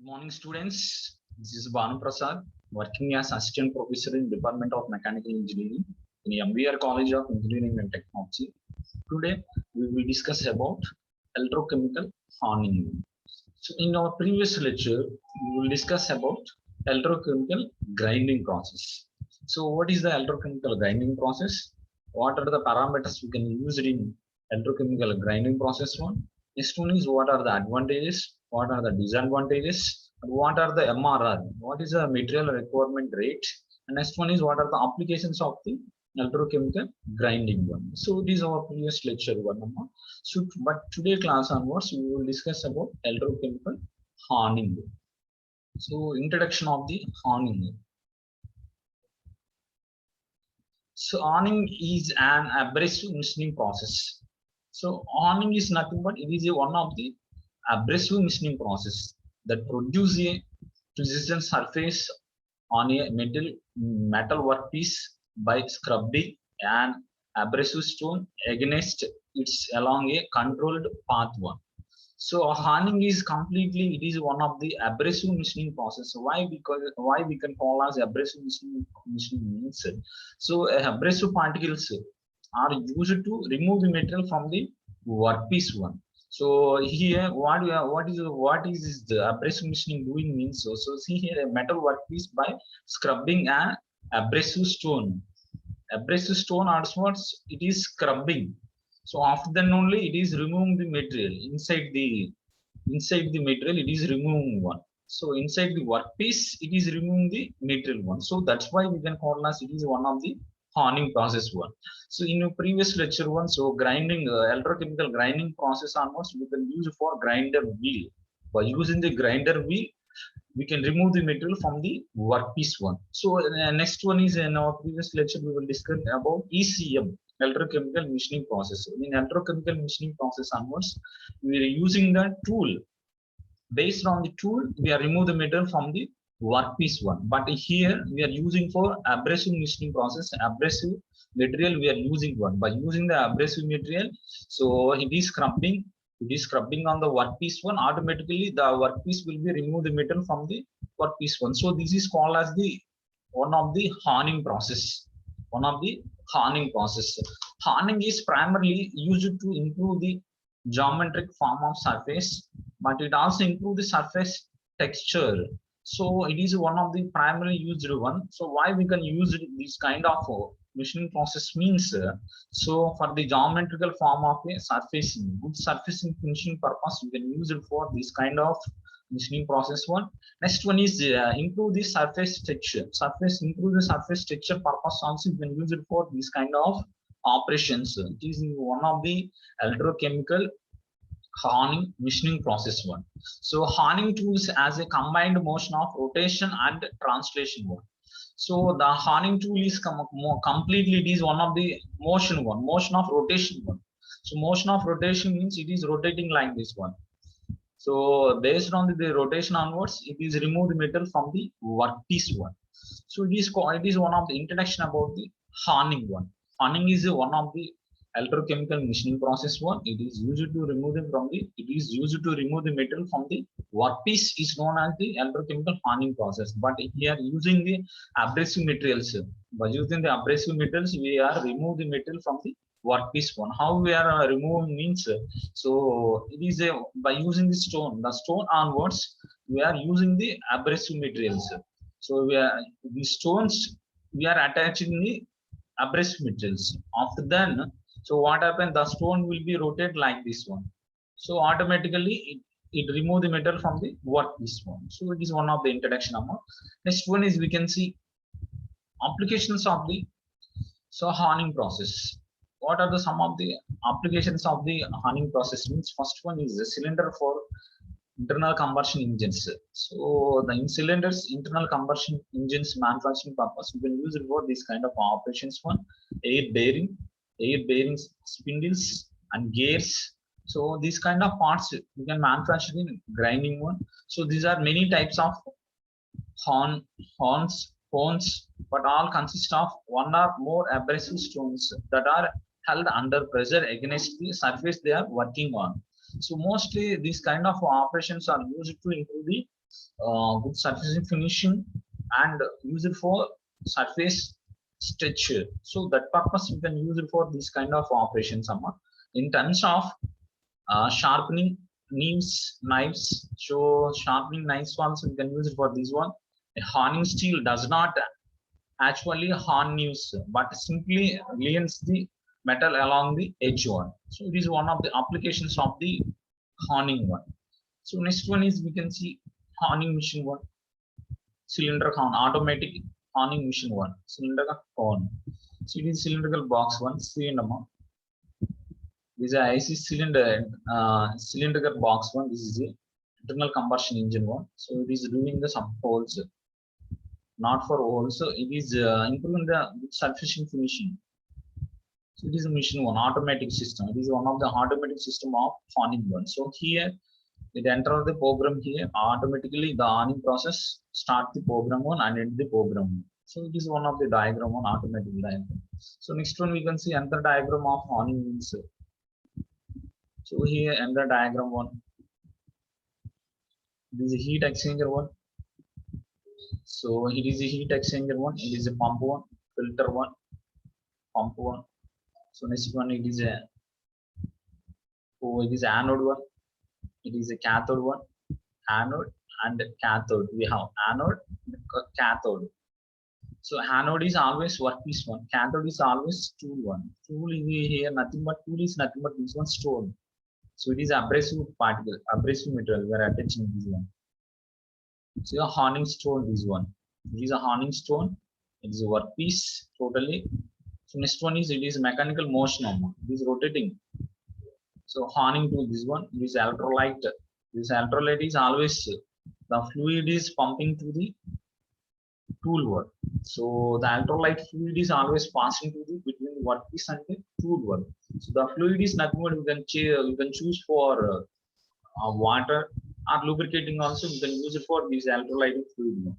Good morning, students. This is Banu Prasad, working as Assistant Professor in Department of Mechanical Engineering in MBR College of Engineering and Technology. Today, we will discuss about electrochemical honing. So, in our previous lecture, we will discuss about electrochemical grinding process. So, what is the electrochemical grinding process? What are the parameters we can use in electrochemical grinding process one? Next one is what are the advantages, what are the disadvantages, and what are the MRR, what is the material requirement rate, and next one is what are the applications of the electrochemical grinding one. So this is our previous lecture one. So, but today class onwards we will discuss about electrochemical honing. So introduction of the honing. So honing is an abrasive machining process. So honing is nothing but it is one of the abrasive machining process that produce a resistant surface on a metal workpiece by scrubbing an abrasive stone against its along a controlled path one. So honing is completely, it is one of the abrasive machining process. Why? Because why we can call as abrasive machining means, so abrasive particles are used to remove the material from the workpiece one. So here what is the abrasive machining doing means, so see here a metal workpiece by scrubbing an abrasive stone. Abrasive stone afterwards it is scrubbing. So after then only it is removing the material inside the material, it is removing one. So inside the workpiece it is removing the material one. So that's why we can call as it is one of the honing process one. So in your previous lecture one, so grinding electrochemical grinding process onwards we can use for grinder wheel. By using the grinder wheel we can remove the material from the workpiece one. So next one is in our previous lecture we will discuss about ECM, electrochemical machining process. In electrochemical machining process onwards, we are using the tool. Based on the tool, we are remove the material from the workpiece one. But here we are using for abrasive machining process, abrasive material we are using one. By using the abrasive material, so it is scrubbing. It is scrubbing on the workpiece one. Automatically, the workpiece will be remove the metal from the workpiece one. So this is called as the one of the honing process. One of the honing process. Honing is primarily used to improve the geometric form of surface, but it also improve the surface texture. So it is one of the primary used one. So why we can use this kind of machining process means, so for the geometrical form of a surfacing, good surfacing finishing purpose, we can use it for this kind of machining process one. Next one is improve the surface texture. Improve the surface texture purpose also you can use it for this kind of operations. It is one of the electrochemical honing machining process one. So honing tools as a combined motion of rotation and translation one. So the honing tool is completely, it is one of the motion of rotation one. So motion of rotation means it is rotating like this one. So based on the rotation onwards, it is remove the metal from the workpiece one. So it is one of the introduction about the honing one. Honing is one of the electrochemical machining process one. It is used to remove them from the. It is used to remove the metal from the workpiece is known as the electrochemical honing process. But here using the abrasive materials, by using the abrasive materials, we are remove the metal from the workpiece one. How we are removing means, so it is by using the stone onwards we are using the abrasive materials. So we are the stones we are attaching the abrasive materials. After then, so what happens, the stone will be rotated like this one. So automatically it remove the metal from the workpiece one. So it is one of the introduction amount. Next one is we can see applications of the honing process. What are the some of the applications of the honing process means? First one is the cylinder for internal combustion engines. So the cylinders internal combustion engines manufacturing purpose, we can use it for this kind of operations one. Air bearings, spindles and gears. So these kind of parts you can manufacture in grinding one. So these are many types of horns, but all consist of one or more abrasive stones that are held under pressure against the surface they are working on. So mostly these kind of operations are used to improve the good surface finishing and use it for surface texture. So that purpose you can use it for this kind of operations. In terms of sharpening knives. So sharpening knives also you can use it for this one. A honing steel does not actually harn knives, but simply leans the metal along the edge one. So it is one of the applications of the honing one. So next one is we can see honing machine one, cylinder horn, automatic honing machine one, cylinder horn. So it is cylindrical box one, cylinder. This is a IC cylinder, cylindrical box one. This is the internal combustion engine one. So it is doing the some holes, not for holes. So it is improving the surface finishing. So it is a machine one, automatic system. It is one of the automatic system of honing one. So here it enter the program here automatically. The honing process start the program one and end the program one. So it is one of the diagram one, automatic diagram. So next one we can see another diagram of honing means. So here another diagram one. This is a heat exchanger one. So it is a heat exchanger one. It is a pump one, filter one, pump one. So next one it is a it is anode one. It is a cathode one, anode and cathode. We have anode, cathode. So anode is always workpiece one. Cathode is always tool one. Tool is here nothing but tool is nothing but this one stone. So it is abrasive particle, abrasive material. We are attaching this one. So a honing stone, this one. It is a honing stone. It is a workpiece totally. So next one is it is mechanical motion. It is rotating. So honing to this one. It is electrolyte. This electrolyte is always the fluid is pumping to the tool work. So the electrolyte fluid is always passing to the between the workpiece and the tool work. So the fluid is nothing but you can choose for water or lubricating also. You can use it for this electrolytic fluid.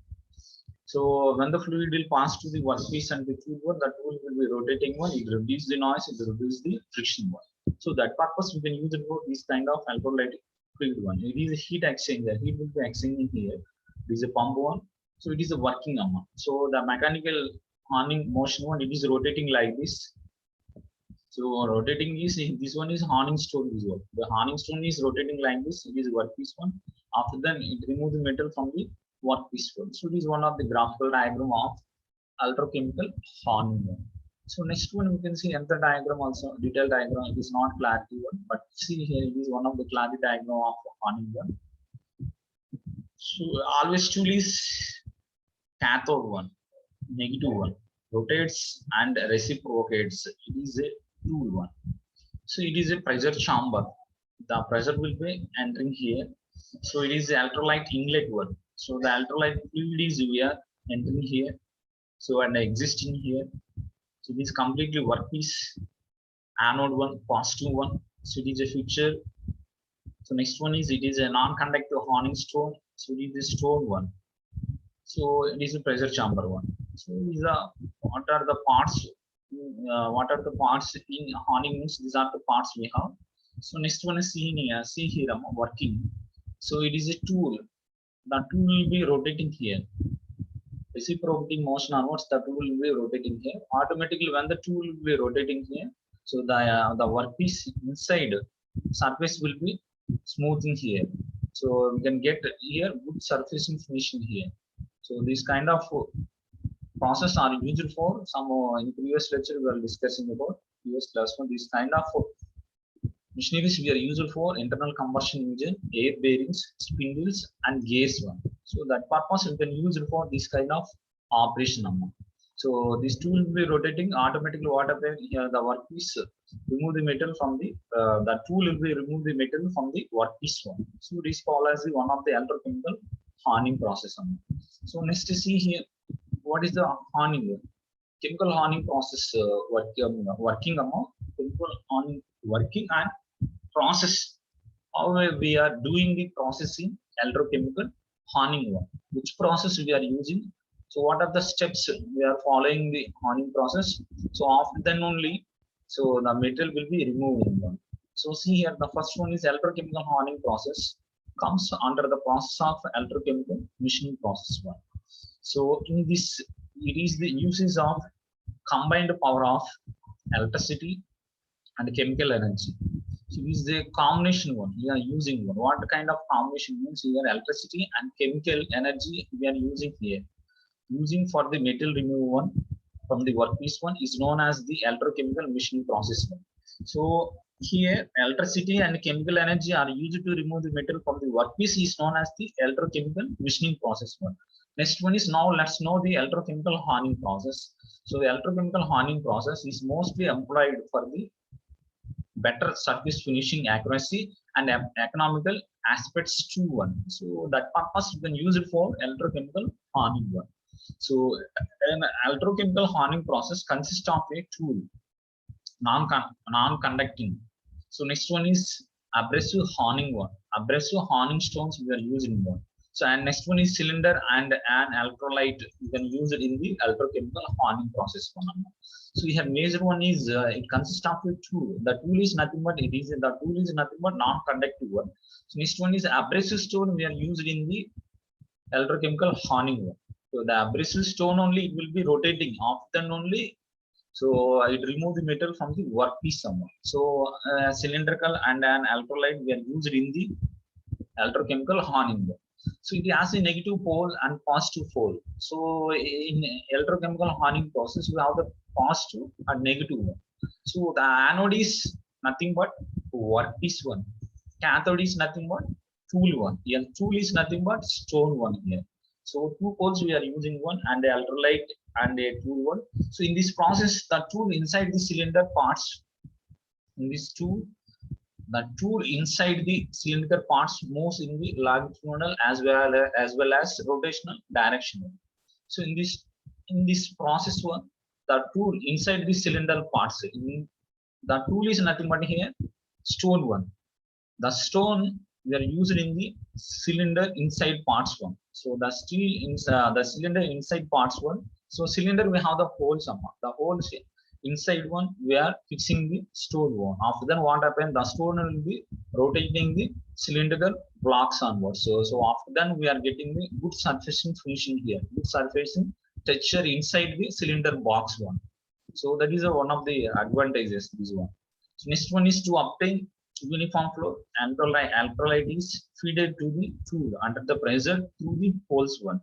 So when the fluid will pass to the workpiece and the tool one, the tool will be rotating one. It reduces the noise. It reduces the friction one. So that purpose we can use it for this kind of electrolytic fluid one. It is a heat exchanger. Heat will be exchanging here. This is a pump one. So it is a working amount. So the mechanical honing motion one, it is rotating like this. So rotating is this one is honing stone. This one. The honing stone is rotating like this. It is workpiece one. After that, it removes the metal from the workpiece one. So it is one of the graphical diagram of electrochemical honing one. So next one we can see another diagram also, detailed diagram. It is not clarity one, but see here it is one of the clarity diagram of honing one. So always tool is cathode one, negative one, rotates and reciprocates. It is a tool one. So it is a pressure chamber. The pressure will be entering here. So it is the electrolyte inlet one. So the electrolyte fluid is here entering here. So and existing here. So this completely workpiece. Anode one, positive one. So it is a feature. So next one is it is a non-conductive honing stone. So it is a stone one. So it is a pressure chamber one. So these are what are the parts? What are the parts in honing means? These are the parts we have. So next one is see here. See here working. So it is a tool. The tool will be rotating here. Reciprocating motion onwards, the tool will be rotating here. Automatically, when the tool will be rotating here, so the workpiece inside surface will be smoothing here. So we can get here good surface finishing here. So this kind of process are used for some in previous lecture we were discussing about previous class one. This kind of machineries we are used for internal combustion engine, air bearings, spindles, and gears one. So that purpose we can use it for this kind of operation. So this tool will be rotating automatically. What happens here? The workpiece remove the metal from the tool will be remove the metal from the workpiece one. So this follows the one of the electrochemical honing process. So next to see here, what is the honing? Chemical honing process working among chemical honing working and process. How we are doing the processing electrochemical honing one. Which process we are using? So what are the steps we are following the honing process? So after then only, so the metal will be removed. So see here, the first one is electrochemical honing process comes under the process of electrochemical machining process one. So in this, it is the uses of combined power of electricity and chemical energy. So this is the combination one we are using. What kind of combination means here? Electricity and chemical energy we are using here. Using for the metal remove one from the workpiece one is known as the electrochemical machining process one. So here electricity and chemical energy are used to remove the metal from the workpiece is known as the electrochemical machining process one. Next one is, now let's know the electrochemical honing process. So the electrochemical honing process is mostly employed for the better surface finishing accuracy and economical aspects to one. So that purpose you can use it for electrochemical honing one. So an electrochemical honing process consists of a tool, non-conducting. So next one is abrasive honing one. Abrasive honing stones we are using one. So and next one is cylinder and an electrolyte. You can use it in the electrochemical honing process one. So we have major one is it consists of a tool. The tool is nothing but non-conductive one. So next one is abrasive stone we are used in the electrochemical honing one. So the abrasive stone only it will be rotating often only. So it remove the metal from the workpiece somewhere. So cylindrical and an electrolyte we are used in the electrochemical honing one. So it has a negative pole and positive pole. So in electrochemical honing process, we have the positive and negative one. So the anode is nothing but workpiece one. Cathode is nothing but tool one. Here tool is nothing but stone one here. So two poles we are using one and the electrolyte and a tool one. So in this process, the tool inside the cylinder parts, in this tool, the tool inside the cylindrical parts moves in the longitudinal as well as rotational direction. So in this process one, the tool inside the cylindrical parts, the tool is nothing but here stone one. The stone we are used in the cylinder inside parts one. So the the cylinder inside parts one. So cylinder we have the holes somehow. The holes inside one we are fixing the stone one. After then what happens? The stone will be rotating the cylindrical blocks onwards. So after then we are getting the good surfacing finishing here. Good surfacing texture inside the cylinder box one. So that is one of the advantages. This one. So next one is to obtain uniform flow. Electrolyte is fed to the tool under the pressure through the holes one.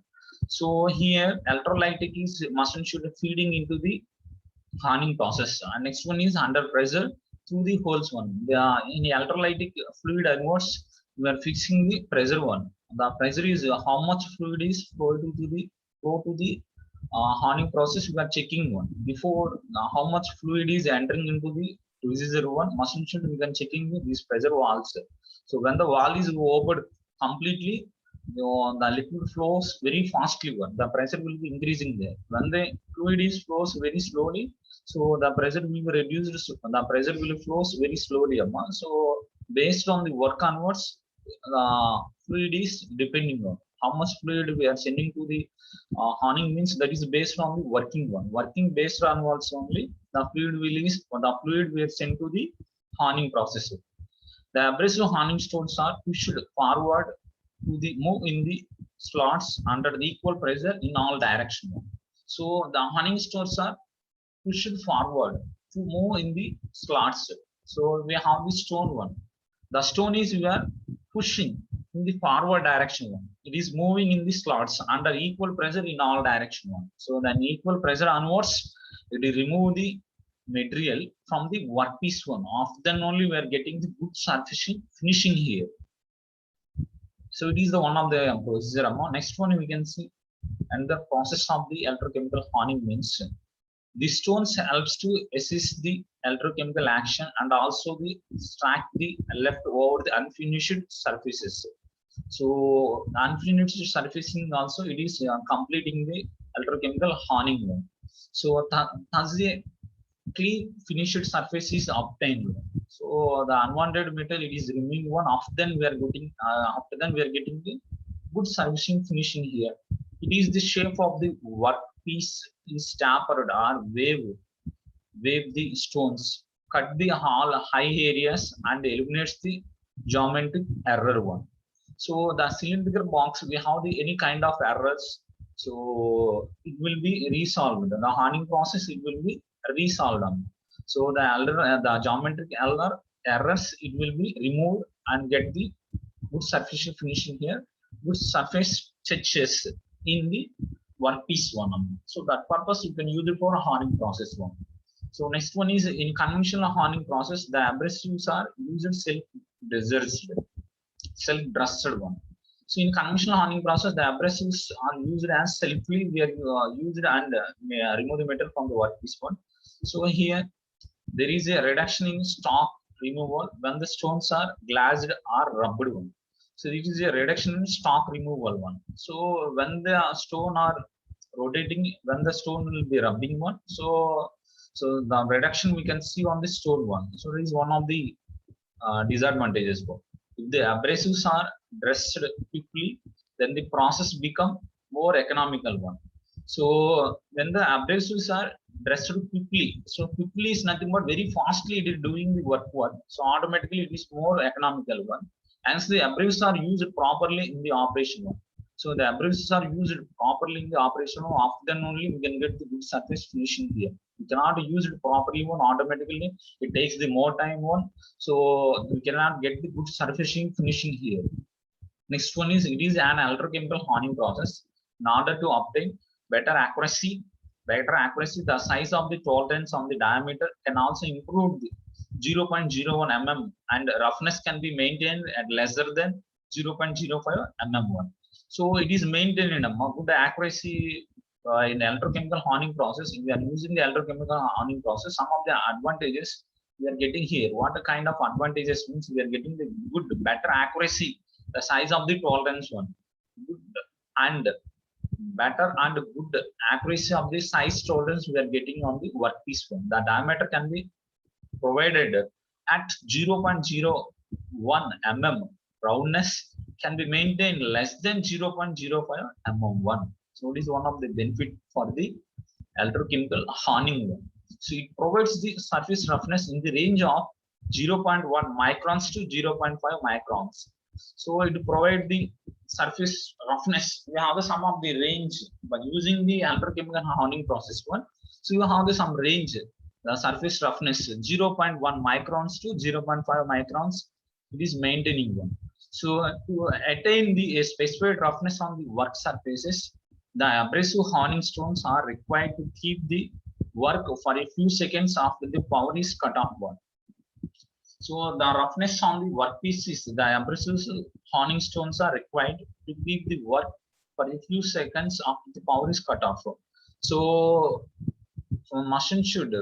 So here electrolytic is machine should feeding into the honing process. Next one is under pressure through the holes one. In the electrolytic fluid inwards, we are fixing the pressure one. The pressure is how much fluid is flow to the honing process. We are checking one before how much fluid is entering into the resistor one. Machine should we can checking this pressure walls. So when the wall is opened completely, the liquid flows very fastly. The pressure will be increasing there. When the fluid is flows very slowly, so the pressure will be reduced. So the pressure will flows very slowly. So based on the work onwards, the fluid is depending on how much fluid we are sending to the honing means that is based on the working one. Working based on what's only the fluid will is the fluid we are sent to the honing process. The abrasive honing stones are pushed forward to the move in the slots under the equal pressure in all directions. So the honing stones are pushed forward to move in the slots. So we have the stone one. The stone is we are pushing in the forward direction one. It is moving in the slots under equal pressure in all direction one. So then equal pressure onwards, it will remove the material from the workpiece one. After then only we are getting the good surfacing finishing here. So it is the one of the procedure. Next one we can see, and the process of the electrochemical honing means these stones helps to assist the electrochemical action and also the extract the left over the unfinished surfaces. So unfinished surfacing also it is completing the electrochemical honing one. So thus the clean finished surface is obtained. So the unwanted metal it is removed one. After then we are getting the good surfacing finishing here. It is the shape of the workpiece is tapered or wave the stones. cut the all high areas and eliminates the geometric error one. So the cylindrical box, we have the any kind of errors, so it will be resolved. The honing process, it will be resolved. So the geometric errors, it will be removed and get the good surface finishing here, good surface touches in the workpiece one. So that purpose you can use it for a honing process one. So next one is in conventional honing process, the abrasives are used self-dressed one. So in conventional honing process, the abrasives are used as selfly. We are used and remove the metal from the workpiece one. So here there is a reduction in stock removal when the stones are glazed or rubbed one. So it is a reduction in stock removal one. So when the stone are rotating, when the stone will be rubbing one, so the reduction we can see on the stone one. So it is one of the disadvantages. If the abrasives are dressed quickly, then the process become more economical one. So when the abrasives are dressed quickly, so quickly is nothing but very fastly it is doing the work one. So automatically it is more economical one. Hence the abrasives are used properly in the operation one. So the abrasives are used properly in the operation one. After then only we can get the good surface finishing here. We cannot use it properly one automatically. It takes the more time one. So we cannot get the good surface finishing here. Next one is it is an electrochemical honing process. In order to obtain better accuracy, the size of the tolerance on the diameter can also improve the 0.01 mm and roughness can be maintained at lesser than 0.05 mm1. So it is maintained in a good accuracy in electrochemical honing process. If we are using the electrochemical honing process, some of the advantages we are getting here. What kind of advantages means we are getting the good, better accuracy, the size of the tolerance one, good and better and good accuracy of the size tolerance we are getting on the workpiece one. The diameter can be provided at 0.01 mm. Roundness can be maintained less than 0.05 mm1. So it is one of the benefit for the electrochemical honing one. So it provides the surface roughness in the range of 0.1 microns to 0.5 microns. So it provides the surface roughness. We have some of the range by using the electrochemical honing process one. So you have some range, the surface roughness 0.1 microns to 0.5 microns. It is maintaining one. So to attain the specified roughness on the work surfaces, the abrasive honing stones are required to keep the work for a few seconds after the power is cut off one. So the roughness on the workpiece is the abrasive honing stones are required to keep the work for a few seconds after the power is cut off. So machine should.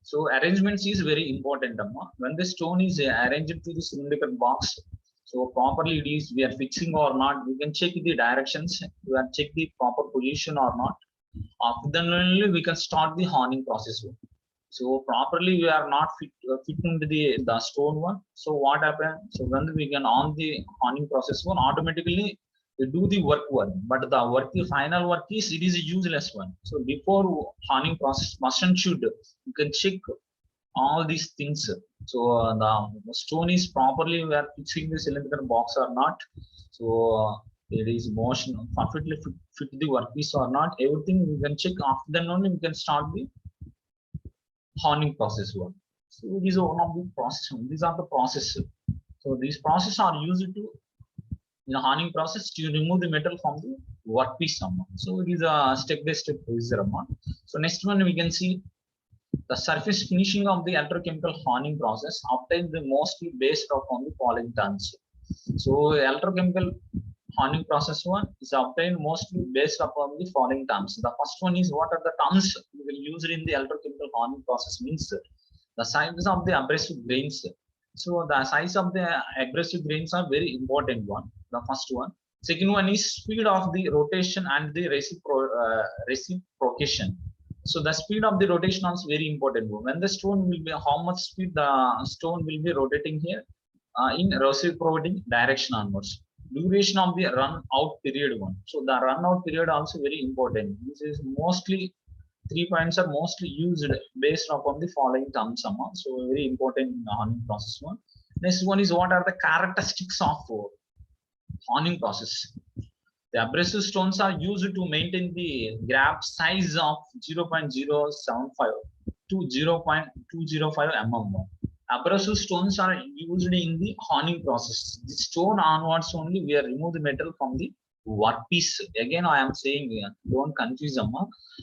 So arrangements is very important. When the stone is arranged to the cylindrical box, so properly it is we are fixing or not. We can check the directions. We are check the proper position or not. After then only we can start the honing process. So properly we are not fitting the stone one. So what happens? So when we can on the honing process one, automatically we do the work one, but the work, the final work is it is a useless one. So before honing process, machine should you can check all these things. So the stone is properly we are fixing the cylindrical box or not. So it is motion perfectly fit the workpiece or not. Everything we can check. After then only we can start the honing process one. So these are one of the process. These are the processes. So these processes are used to in the honing process to remove the metal from the workpiece. So it is a step-by-step procedure. So next one we can see the surface finishing of the electrochemical honing process obtained the mostly based upon the following terms. So electrochemical honing process one is obtained mostly based upon the following terms. The first one is what are the terms we will use in the electrochemical honing process means the size of the abrasive grains. So the size of the abrasive grains are very important one. The first one. Second one is speed of the rotation and the reciprocation. So the speed of the rotation is very important. When the stone will be, how much speed the stone will be rotating here in reciprocating direction onwards. Duration of the run out period one. So the run out period also very important. This is mostly 3 points are mostly used based upon the following terms. So very important in the honing process one. Next one is what are the characteristics of honing process. The abrasive stones are used to maintain the grab size of 0.075 to 0.205 mm. Abrasive stones are used in the honing process. The stone onwards only we remove the metal from the workpiece. Again, I am saying don't confuse them.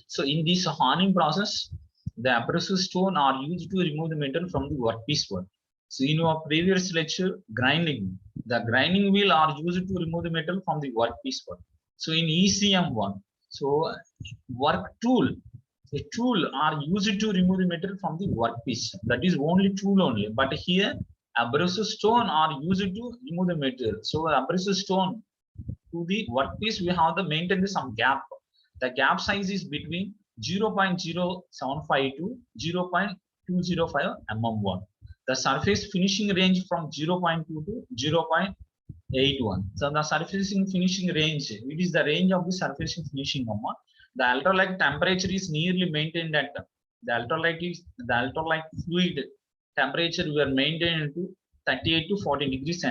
So in this honing process, the abrasive stone are used to remove the metal from the workpiece one. So in our previous lecture, grinding, the grinding wheel are used to remove the metal from the workpiece one. So in ECM one, so work tool, the tool are used to remove the metal from the workpiece. That is only tool only. But here, abrasive stone are used to remove the material. So abrasive stone to the workpiece, we have to maintain some gap. The gap size is between 0.075 to 0.205 mm1. The surface finishing range from 0.2 to 0.81. So the surfacing finishing range, it is the range of the surfacing finishing. The ultralight temperature is nearly maintained at the ultralight fluid temperature we are maintained to 38 to 40 degrees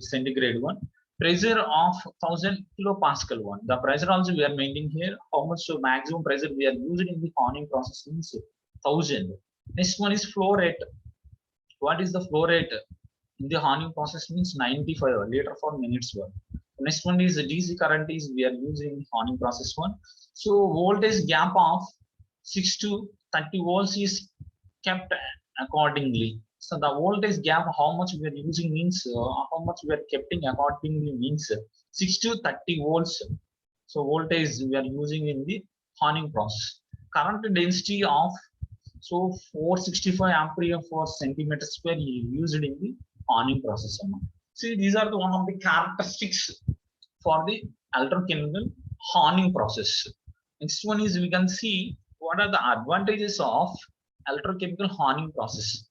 centigrade one. Pressure of 1000 kilopascal one. The pressure also we are maintaining here. How much maximum pressure we are using in the honing process means 1000. Next one is flow rate. What is the flow rate in the honing process means 95 liter for minutes one. Next one is the DC current is we are using in honing process one. So voltage gap of 6 to 30 volts is kept accordingly. So the voltage gap, how much we are using means how much we are keeping accordingly means 6 to 30 volts. So voltage we are using in the honing process. Current density of 465 ampere for centimeter square used in the honing process. See, these are the one of the characteristics for the electrochemical honing process. Next one is we can see what are the advantages of electrochemical honing process.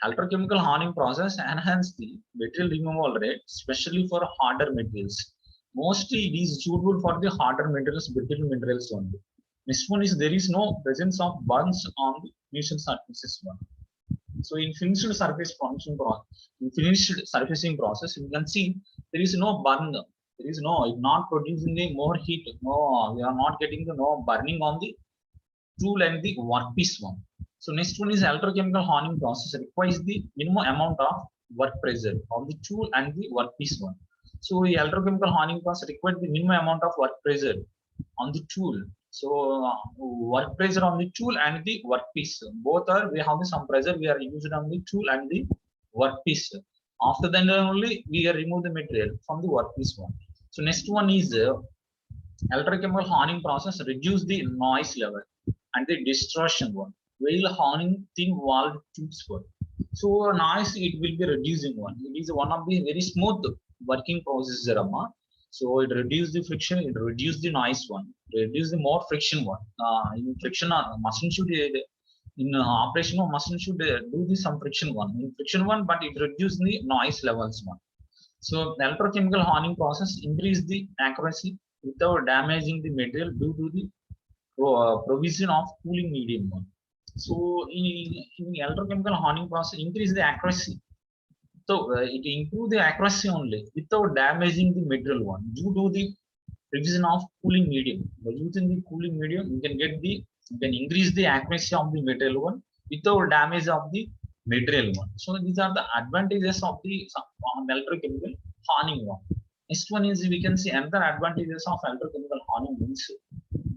Electrochemical honing process enhance the material removal rate, especially for harder materials. Mostly it is suitable for the harder materials, brittle materials only. Next one is there is no presence of burns on the initial surfaces one. So in finished surface function process, in finished surfacing process, you can see there is no burn. There is no not producing the more heat. No, we are not getting the no burning on the tool and the workpiece one. So next one is electrochemical honing process requires the minimum amount of work pressure on the tool and the workpiece one. So the electrochemical honing process requires the minimum amount of work pressure on the tool. So work pressure on the tool and the workpiece. Both are we have some pressure we are using on the tool and the workpiece. After that only we remove the material from the workpiece one. So next one is electrochemical honing process reduce the noise level and the distortion one while honing thin walled tubes one. So noise it will be reducing one. It is one of the very smooth working process. So it reduces the friction, it reduces the noise one, reduce the more friction one. In friction, machine should in operation of machine should do the some friction one. In friction one, but it reduces the noise levels one. So the electrochemical honing process increase the accuracy without damaging the material due to the provision of cooling medium one. So in the electrochemical honing process, increase the accuracy. So it improve the accuracy only without damaging the material one due to the provision of cooling medium. By using the cooling medium, you can increase the accuracy of the material one without damage of the material one. So these are the advantages of the electrochemical honing one. Next one is we can see another advantages of electrochemical honing means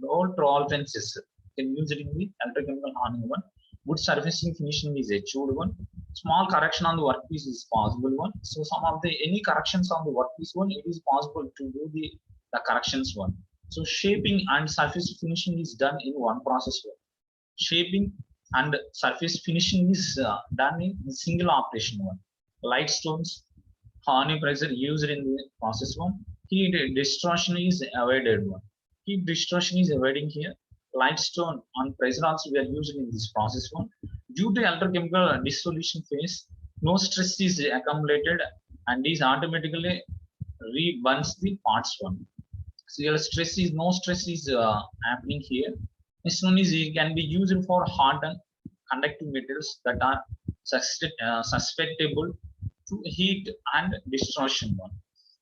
low tolerances. You can use it in the electrochemical honing one. Good surfacing finishing is achieved one. Small correction on the workpiece is possible one. So some of the any corrections on the workpiece one, it is possible to do the corrections one. So shaping and surface finishing is done in one process one. Shaping and surface finishing is done in single operation one. Light stones, honing pressure used in the process one. Heat distortion is avoided one. Heat distortion is avoiding here. Light stone on pressure also we are using in this process one. Due to electrochemical dissolution phase, no stress is accumulated and is automatically reburns the parts one. So no stress is happening here. Next one is it can be used for hard and conductive materials that are susceptible to heat and distortion one.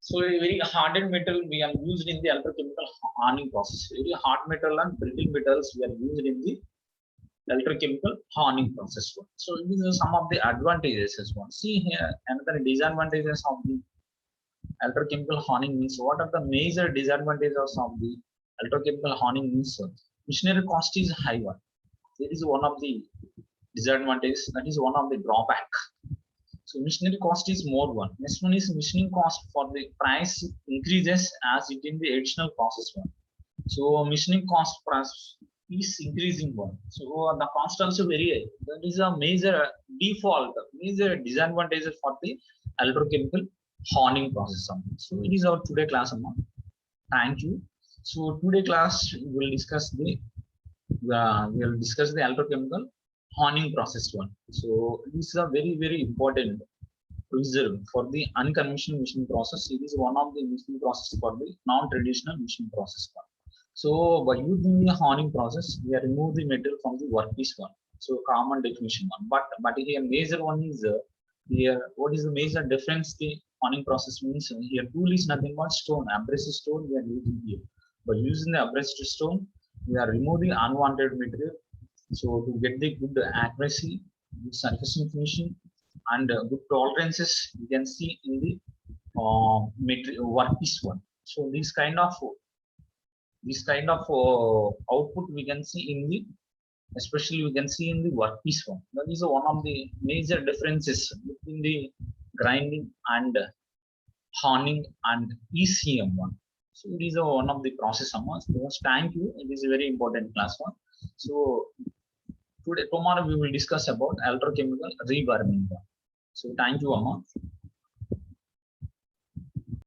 So a very hardened metal we are used in the electrochemical honing process. Very hard metal and brittle metals we are used in the electrochemical honing process one. So these are some of the advantages as well. See here another disadvantages of the electrochemical honing means what are the major disadvantages of the electrochemical honing means machinery cost is high one. That is one of the disadvantages. That is one of the drawback. So machinery cost is more one. Next one is machining cost for the price increases as it in the additional process one. So machining cost price is increasing one. So the cost also very high. That is a major default, major disadvantages for the electrochemical honing process. So it is our today class amount. Thank you. So today class we will discuss the electrochemical honing process one. So this is a very important reserve for the unconventional machining process. It is one of the machining process for the non-traditional machining process one. So by using the honing process, we remove the metal from the workpiece one. So common definition one. But here major one is here. What is the major difference? The honing process means here tool is nothing but stone, abrasive stone we are using here. By using the abrasive stone, we are removing unwanted material. So to get the good accuracy, good surfacing finishing, and good tolerances, you can see in the material workpiece one. So this kind of output we can see in the, especially we can see in the workpiece one. That is one of the major differences between the grinding and honing and ECM one. So it is one of the process amounts. Thank you. It is a very important class one. So tomorrow we will discuss about electrochemical reburning. So thank you, Amma.